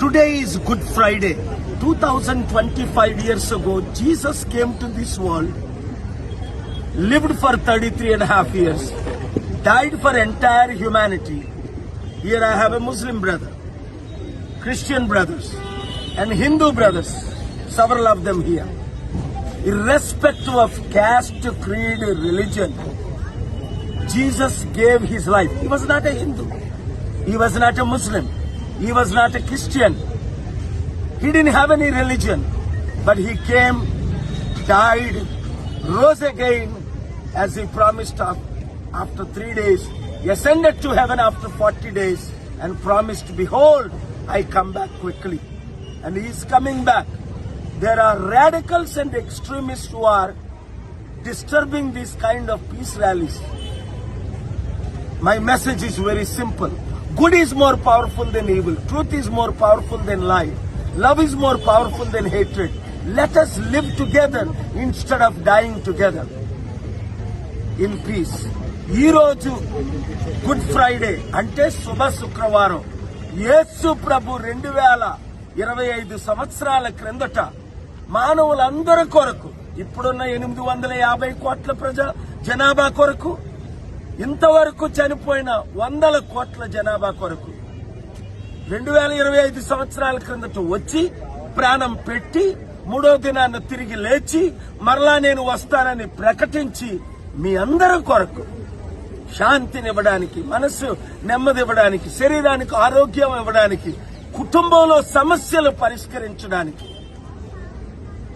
Today is Good Friday. 2025 years ago, Jesus came to this world, lived for 33 and a half years, died for entire humanity. Here I have a Muslim brother, Christian brothers, and Hindu brothers, several of them here. Irrespective of caste, creed, religion, Jesus gave his life. He was not a Hindu. He was not a Muslim. He was not a Christian. He didn't have any religion. But he came, died, rose again, as he promised after 3 days. He ascended to heaven after 40 days and promised, behold, I come back quickly. And he is coming back. There are radicals and extremists who are disturbing these kind of peace rallies. My message is very simple. Good is more powerful than evil. Truth is more powerful than lie. Love is more powerful than hatred. Let us live together instead of dying together in peace. ఈ రోజు good Friday అంటే శుభ శుక్రవారం. యేసు ప్రభు 2025 సంవత్సరాల క్రిందట మానవులందరి కొరకు, ఇప్పుడున్న 850 కోట్ల జనాభా కొరకు, ఇంతవరకు చనిపోయిన 100 కోట్ల జనాభా కొరకు 2025 సంవత్సరాల క్రిందట వచ్చి ప్రాణం పెట్టి 3వ దినాన్న తిరిగి లేచి మరలా నేను వస్తానని ప్రకటించి మీ అందరి కొరకు శాంతినివ్వడానికి, మనసు నెమ్మదివ్వడానికి, శరీరానికి ఆరోగ్యం ఇవ్వడానికి, కుటుంబంలో సమస్యలు పరిష్కరించడానికి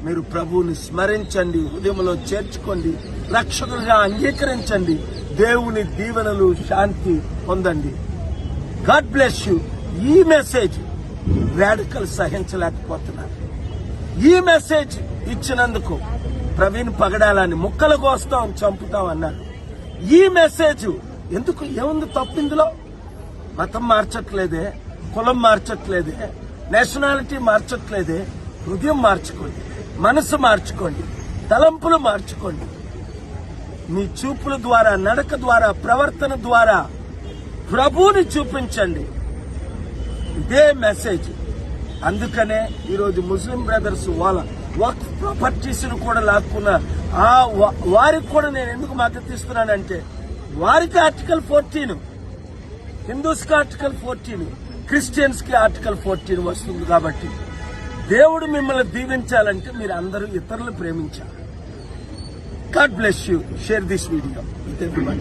మీరు ప్రభువుని స్మరించండి, హృదయంలో చేర్చుకోండి, రక్షకులుగా అంగీకరించండి, దేవుని దీవెనలు, శాంతి పొందండి. God bless you. ఈ మెసేజ్ రాడికల్ సహించలేకపోతున్నారు. ఈ మెసేజ్ ఇచ్చినందుకు ప్రవీణ్ పగడాలని ముక్కలు కోస్తాం, చంపుతాం అన్నారు. ఈ మెసేజ్ ఎందుకు? ఏముంది తప్పు ఇందులో? మతం మార్చట్లేదే, కులం మార్చట్లేదే, నేషనాలిటీ మార్చట్లేదే. హృదయం మార్చుకోండి, మనసు మార్చుకోండి, తలంపులు మార్చుకోండి. మీ చూపుల ద్వారా, నడక ద్వారా, ప్రవర్తన ద్వారా ప్రభువుని చూపించండి. ఇదే మెసేజ్. అందుకనే ఈరోజు ముస్లిం బ్రదర్స్ వాళ్ళ వక్ఫ్ ప్రాపర్టీస్ ను కూడా లాక్కున్న వారికి కూడా నేను ఎందుకు మద్దతు ఇస్తున్నానంటే, వారికి ఆర్టికల్ 14, హిందూస్ కి ఆర్టికల్ 14, క్రిస్టియన్స్ కి ఆర్టికల్ 14 వస్తుంది. కాబట్టి దేవుడు మిమ్మల్ని దీవించాలంటే మీరు అందరూ ఇతరులు ప్రేమించాలి. God bless you. Share this video with everyone.